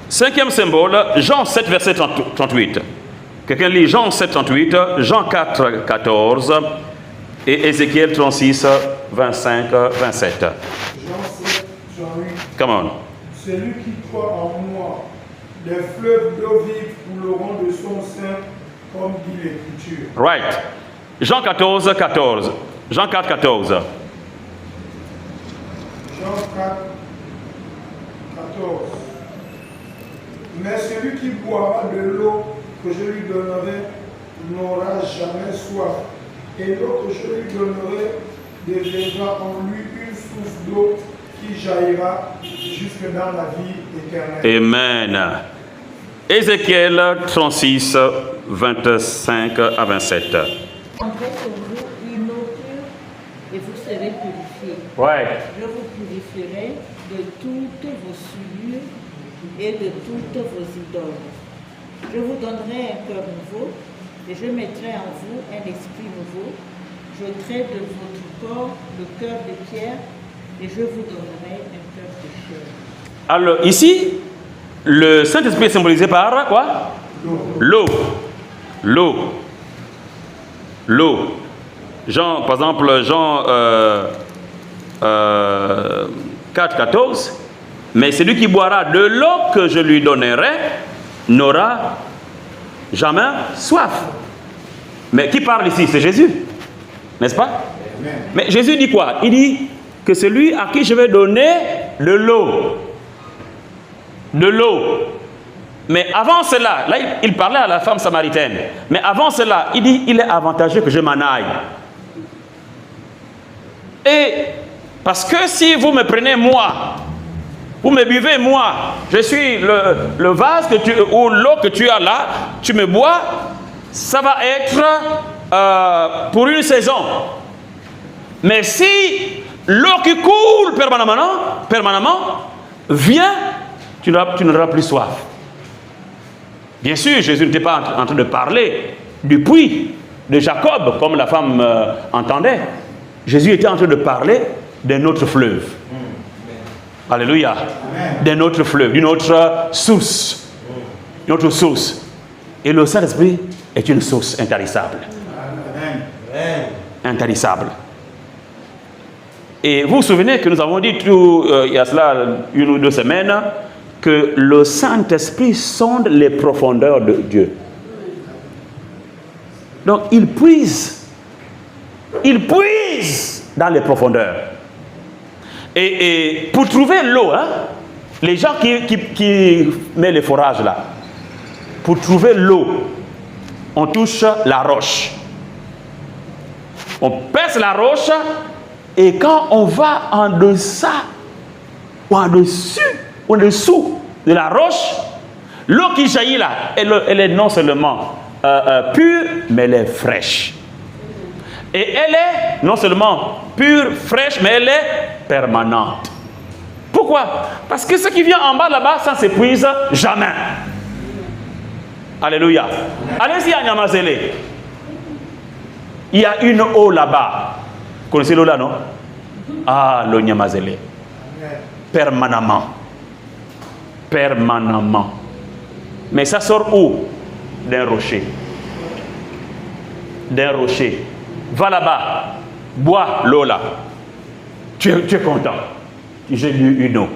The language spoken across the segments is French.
Cinquième symbole, Jean 7, verset 38. Quelqu'un lit Jean 7, 38, Jean 4, 14 et Ézéchiel 36, 25, 27. Jean 7, 38. Come on. Celui qui croit en moi, les fleuves d'eau vive couleront de son sein, comme dit l'Écriture. Right. Jean 14, 14. Jean 4, 14. Jean 4, 14. Mais celui qui boira de l'eau que je lui donnerai n'aura jamais soif. Et l'eau que je lui donnerai deviendra en lui une source d'eau qui jaillira jusque dans la vie éternelle. Amen. Ézéchiel 36, 25 à 27. Entrez sur vous une eau pure et vous serez purifiés. Right. Je vous purifierai de toutes vos souillures et de toutes vos idoles. Je vous donnerai un cœur nouveau et je mettrai en vous un esprit nouveau. J'ôterai de votre corps le cœur de pierre et je vous donnerai un cœur de chair. Alors ici, le Saint-Esprit est symbolisé par quoi? L'eau. L'eau. L'eau. Jean, par exemple, Jean 4, 14. Mais celui qui boira de l'eau que je lui donnerai n'aura jamais soif. Mais qui parle ici? C'est Jésus. N'est-ce pas? Amen. Mais Jésus dit quoi? Il dit que celui à qui je vais donner de l'eau. De l'eau. Mais avant cela, là il parlait à la femme samaritaine. Mais avant cela, il dit il est avantageux que je m'en aille. Et parce que si vous me prenez moi, vous me buvez moi, je suis le vase ou l'eau que tu as là, tu me bois, ça va être pour une saison. Mais si l'eau qui coule permanemment vient, tu n'auras plus soif. Bien sûr, Jésus n'était pas en train de parler du puits de Jacob, comme la femme entendait. Jésus était en train de parler d'un autre fleuve. Alléluia. D'un autre fleuve, d'une autre source. Une autre source. Et le Saint-Esprit est une source intarissable. Intarissable. Et vous vous souvenez que nous avons dit il y a cela 1 ou 2 semaines que le Saint-Esprit sonde les profondeurs de Dieu. Donc il puise dans les profondeurs. Et pour trouver l'eau, hein, les gens qui mettent les forages là, pour trouver l'eau, on touche la roche. On perce la roche et quand on va en deçà ou en dessous de la roche, l'eau qui jaillit là, elle est non seulement pure, mais elle est fraîche. Et elle est non seulement pure, fraîche, mais elle est permanente. Pourquoi? Parce que ce qui vient en bas là-bas, ça ne s'épuise jamais. Alléluia. Allez-y à Nyamazele. Il y a une eau là-bas. Vous connaissez l'eau là, non? Ah, l'eau Nyamazele. Permanemment. Permanemment. Mais ça sort où? D'un rocher. D'un rocher. Va là-bas, bois l'eau là. Tu es content. J'ai bu une eau.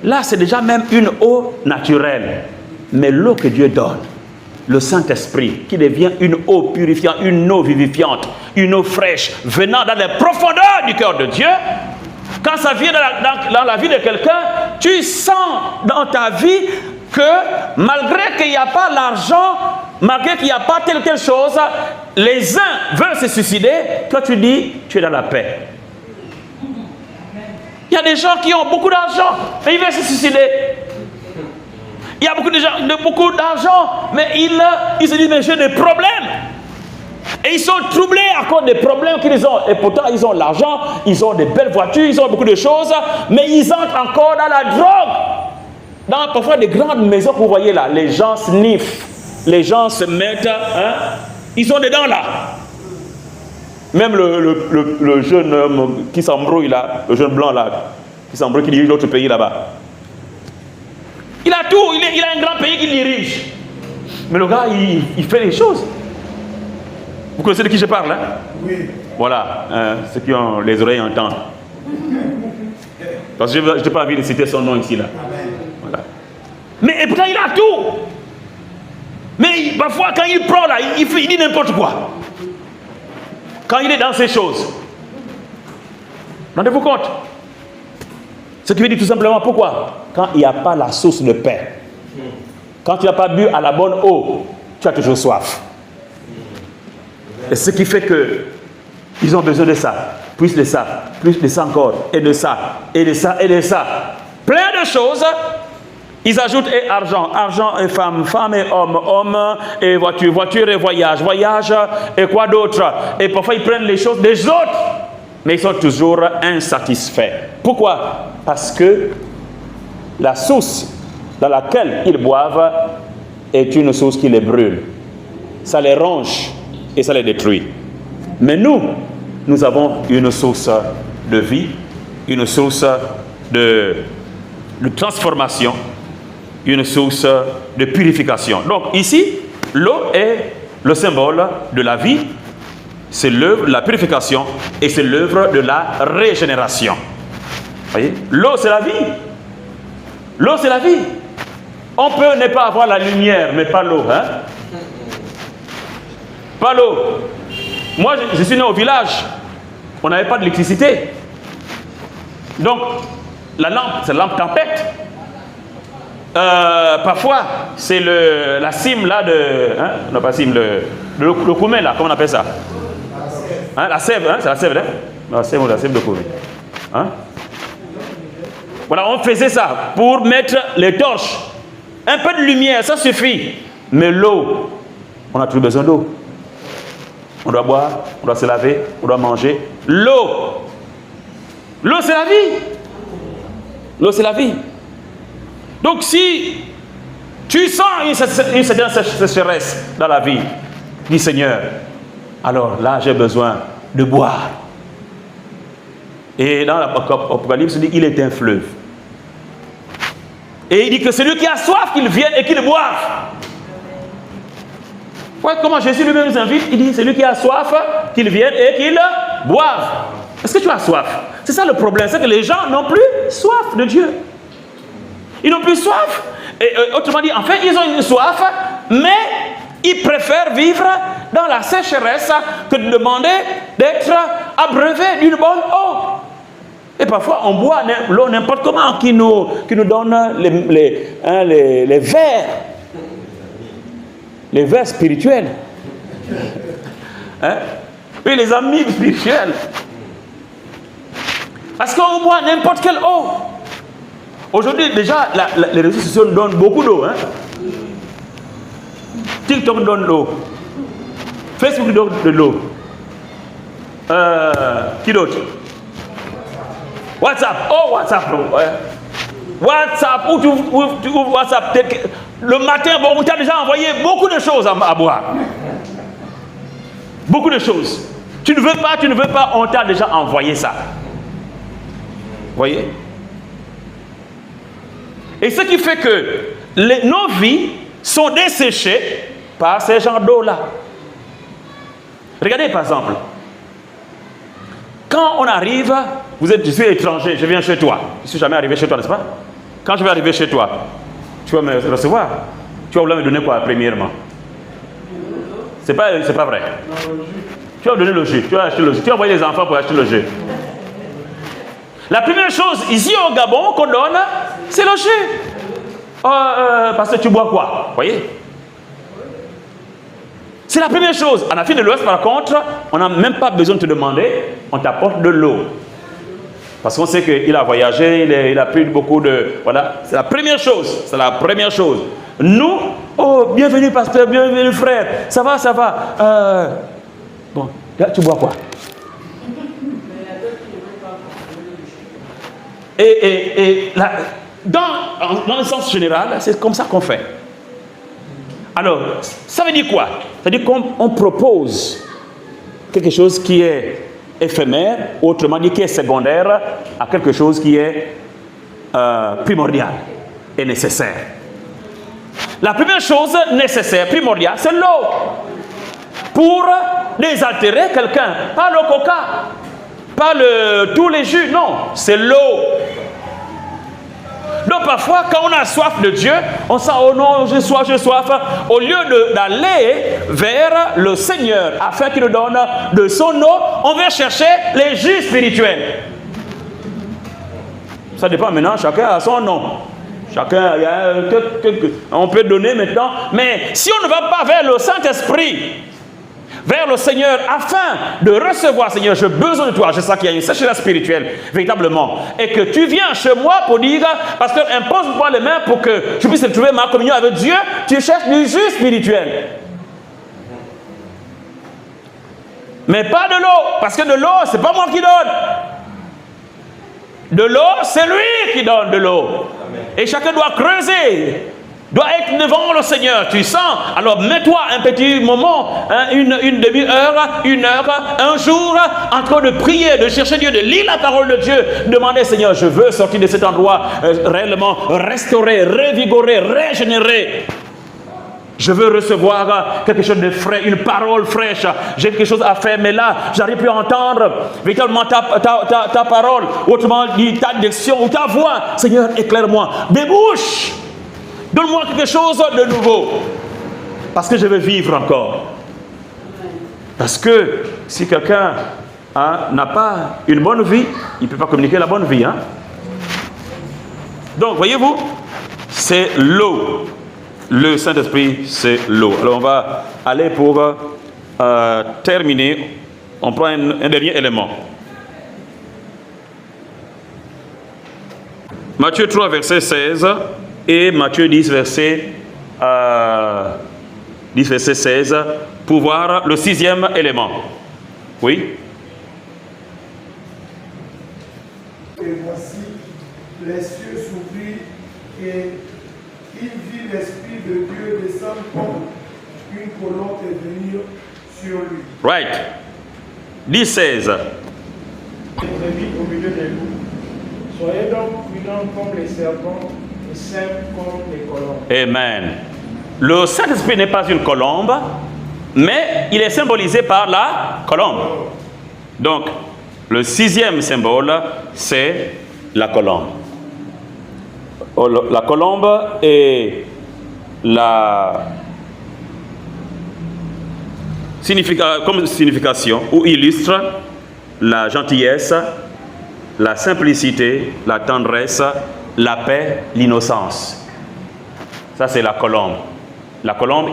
Là, c'est déjà même une eau naturelle. Mais l'eau que Dieu donne, le Saint-Esprit, qui devient une eau purifiante, une eau vivifiante, une eau fraîche, venant dans les profondeurs du cœur de Dieu, quand ça vient dans la vie de quelqu'un, tu sens dans ta vie que malgré qu'il n'y a pas l'argent, malgré qu'il n'y a pas telle ou telle chose, les uns veulent se suicider, toi tu dis, tu es dans la paix. Il y a des gens qui ont beaucoup d'argent, mais ils veulent se suicider. Il y a beaucoup de gens de beaucoup d'argent, mais ils se disent, mais j'ai des problèmes. Et ils sont troublés à cause des problèmes qu'ils ont. Et pourtant, ils ont l'argent, ils ont des belles voitures, ils ont beaucoup de choses, mais ils entrent encore dans la drogue. Dans parfois des grandes maisons que vous voyez là, les gens sniffent, les gens se mettent, hein, ils sont dedans là. Même le jeune homme qui s'embrouille là, le jeune blanc là, qui s'embrouille, qui dirige l'autre pays là-bas. Il a tout, il a un grand pays qu'il dirige. Mais le gars, il fait les choses. Vous connaissez de qui je parle, hein? Oui. Voilà, ceux qui ont les oreilles entendent. Parce que je n'ai pas envie de citer son nom ici, là. Voilà. Mais pourtant, il a tout. Mais parfois, quand il prend là, il dit n'importe quoi. Quand il est dans ces choses. Rendez-vous compte? Ce qui veut dire tout simplement pourquoi? Quand il n'y a pas la source de paix. Quand tu n'as pas bu à la bonne eau, tu as toujours soif. Et ce qui fait que ils ont besoin de ça, plus de ça encore, et de ça, et de ça, et de ça. Plein de choses. Ils ajoutent et argent et femme, femme et homme et voiture, voiture et voyage, voyage et quoi d'autre. Et parfois ils prennent les choses des autres, mais ils sont toujours insatisfaits. Pourquoi? Parce que la source dans laquelle ils boivent est une source qui les brûle. Ça les ronge et ça les détruit. Mais nous avons une source de vie, une source de transformation, une source de purification. Donc ici, l'eau est le symbole de la vie, c'est l'œuvre de la purification et c'est l'œuvre de la régénération. Voyez, l'eau c'est la vie. L'eau c'est la vie. On peut ne pas avoir la lumière, mais pas l'eau, hein? Pas l'eau. Moi, je suis né au village. On n'avait pas d'électricité. Donc, la lampe, c'est la lampe tempête. Parfois, c'est la cime là de... Hein? Non, pas cime, le koumé là, comment on appelle ça? Hein? La sève, hein? C'est la sève, hein? La sève ou la sève de koumé. Hein? Voilà, on faisait ça pour mettre les torches. Un peu de lumière, ça suffit. Mais l'eau, on a toujours besoin d'eau. On doit boire, on doit se laver, on doit manger. L'eau. L'eau, c'est la vie. L'eau, c'est la vie. Donc, si tu sens une certaine sécheresse dans la vie, dis Seigneur, alors là, j'ai besoin de boire. Et dans l'Apocalypse, il dit, il est un fleuve. Et il dit que celui qui a soif, qu'il vienne et qu'il boive. Ouais, comment Jésus lui-même nous invite, il dit, celui qui a soif, qu'il vienne et qu'il boive. Est-ce que tu as soif? C'est ça le problème, c'est que les gens n'ont plus soif de Dieu. Ils n'ont plus soif. Et autrement dit, en fait, ils ont une soif, mais ils préfèrent vivre dans la sécheresse que de demander d'être abreuvés d'une bonne eau. Et parfois, on boit l'eau n'importe comment, qui nous donne les verres. Les verres spirituels. Hein? Oui, les amis spirituels. Parce qu'on boit n'importe quelle eau. Aujourd'hui, déjà, les réseaux sociaux donnent beaucoup d'eau. Hein? TikTok donne de l'eau. Facebook donne de l'eau. Qui d'autre? WhatsApp. Oh, WhatsApp. Ouais. WhatsApp. Où tu ouvres WhatsApp. Le matin, bon, on t'a déjà envoyé beaucoup de choses à boire. Beaucoup de choses. Tu ne veux pas, on t'a déjà envoyé ça. Vous voyez? Et ce qui fait que nos vies sont desséchées par ces genres d'eau-là. Regardez par exemple. Quand on arrive, je suis étranger, je viens chez toi. Je ne suis jamais arrivé chez toi, n'est-ce pas? Quand je vais arriver chez toi, tu vas me recevoir. Tu vas vouloir me donner quoi, premièrement? C'est pas vrai. Tu vas me donner le jus. Tu vas acheter le jus. Tu vas envoyer les enfants pour acheter le jus. La première chose ici au Gabon qu'on donne, c'est le jus. Parce que tu bois quoi? Vous voyez? C'est la première chose. En Afrique de l'Ouest, par contre, on n'a même pas besoin de te demander, on t'apporte de l'eau. Parce qu'on sait qu'il a voyagé, il a pris beaucoup de... Voilà, c'est la première chose. C'est la première chose. Nous, oh, bienvenue pasteur, bienvenue frère, ça va, ça va. Bon, là, tu bois quoi? Et là, dans le sens général, c'est comme ça qu'on fait. Alors, ça veut dire quoi? Ça veut dire qu'on propose quelque chose qui est éphémère, autrement dit qui est secondaire, à quelque chose qui est primordial et nécessaire. La première chose nécessaire, primordiale, c'est l'eau. Pour désaltérer quelqu'un. Pas le coca, pas tous les jus, non, c'est l'eau. Donc parfois, quand on a soif de Dieu, on sent, oh non, j'ai soif. Au lieu d'aller vers le Seigneur, afin qu'il nous donne de son eau, on vient chercher les jus spirituels. Ça dépend maintenant, chacun a son nom. Chacun, on peut donner maintenant. Mais si on ne va pas vers le Saint-Esprit, vers le Seigneur, afin de recevoir, Seigneur, j'ai besoin de toi. Je sais qu'il y a une sécheresse spirituelle, véritablement. Et que tu viens chez moi pour dire, pasteur, impose-moi les mains pour que je puisse trouver ma communion avec Dieu. Tu cherches du jus spirituel. Mais pas de l'eau, parce que de l'eau, c'est pas moi qui donne. De l'eau, c'est lui qui donne de l'eau. Et chacun doit creuser, doit être devant le Seigneur. Tu sens, alors mets-toi un petit moment, une demi-heure, une heure, un jour, en train de prier, de chercher Dieu, de lire la parole de Dieu. Demander, Seigneur, je veux sortir de cet endroit réellement restauré, revigoré, régénéré. Je veux recevoir quelque chose de frais, une parole fraîche. J'ai quelque chose à faire, mais là, j'arrive plus à entendre véritablement ta parole. Autrement dit, ta diction ou ta voix. Seigneur, éclaire-moi. Débouche. Donne-moi quelque chose de nouveau. Parce que je veux vivre encore. Parce que si quelqu'un n'a pas une bonne vie, il ne peut pas communiquer la bonne vie. Hein? Donc, voyez-vous, c'est l'eau. Le Saint-Esprit, c'est l'eau. Alors, on va aller pour terminer. On prend un dernier élément. Matthieu 3, verset 16 et Matthieu 10, verset 16, pour voir le 6e élément. Oui? Et voici, les cieux s'ouvrirent et il vit l'Esprit de Dieu descendre comme une colombe et venir sur lui. Right. 10, 16. Au milieu des loups. Soyez donc prudents comme les serpents et simples comme les colombes. Amen. Le Saint-Esprit n'est pas une colombe, mais il est symbolisé par la colombe. Donc, le 6e symbole, c'est la colombe. La colombe est comme signification ou illustre la gentillesse, la simplicité, la tendresse, la paix, l'innocence. Ça, c'est la colombe. La colombe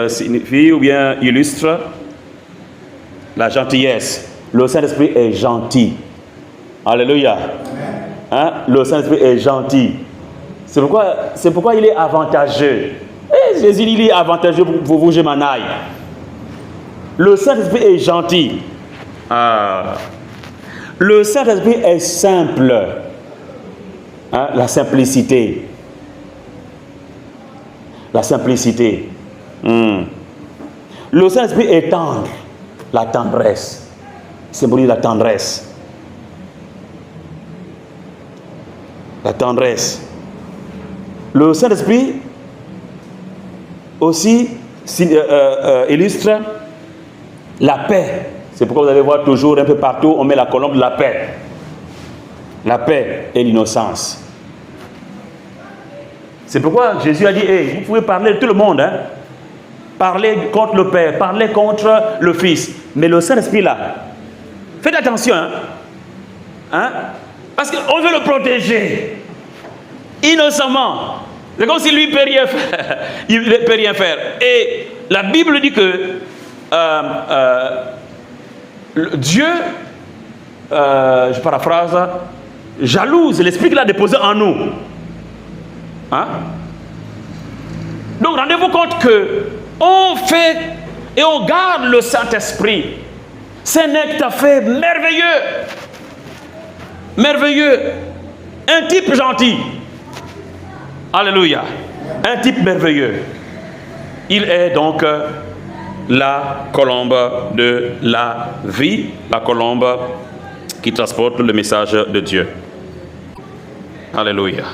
signifie ou bien illustre la gentillesse. Le Saint-Esprit est gentil. Alléluia. Hein? Le Saint-Esprit est gentil. C'est pourquoi il est avantageux. Et Jésus, il est avantageux pour vous, je m'en aille. Le Saint-Esprit est gentil. Le Saint-Esprit est simple. Hein? La simplicité. La simplicité. Le Saint-Esprit est tendre. La tendresse. Symbolise la tendresse. La tendresse. Le Saint-Esprit aussi illustre la paix. C'est pourquoi vous allez voir toujours un peu partout, on met la colombe de la paix. La paix et l'innocence. C'est pourquoi Jésus a dit, hey, vous pouvez parler de tout le monde. Hein? Parlez contre le Père, parlez contre le Fils. Mais le Saint-Esprit là, faites attention. Hein? Parce qu'on veut le protéger. Innocemment. C'est comme si lui ne peut rien faire. Il ne peut rien faire. Et la Bible dit que Dieu, je paraphrase, jalouse l'esprit qu'il a déposé en nous. Hein? Donc rendez-vous compte que on fait et on garde le Saint-Esprit. C'est un fait merveilleux. Merveilleux. Un type gentil. Alléluia. Un type merveilleux. Il est donc la colombe de la vie, la colombe qui transporte le message de Dieu. Alléluia.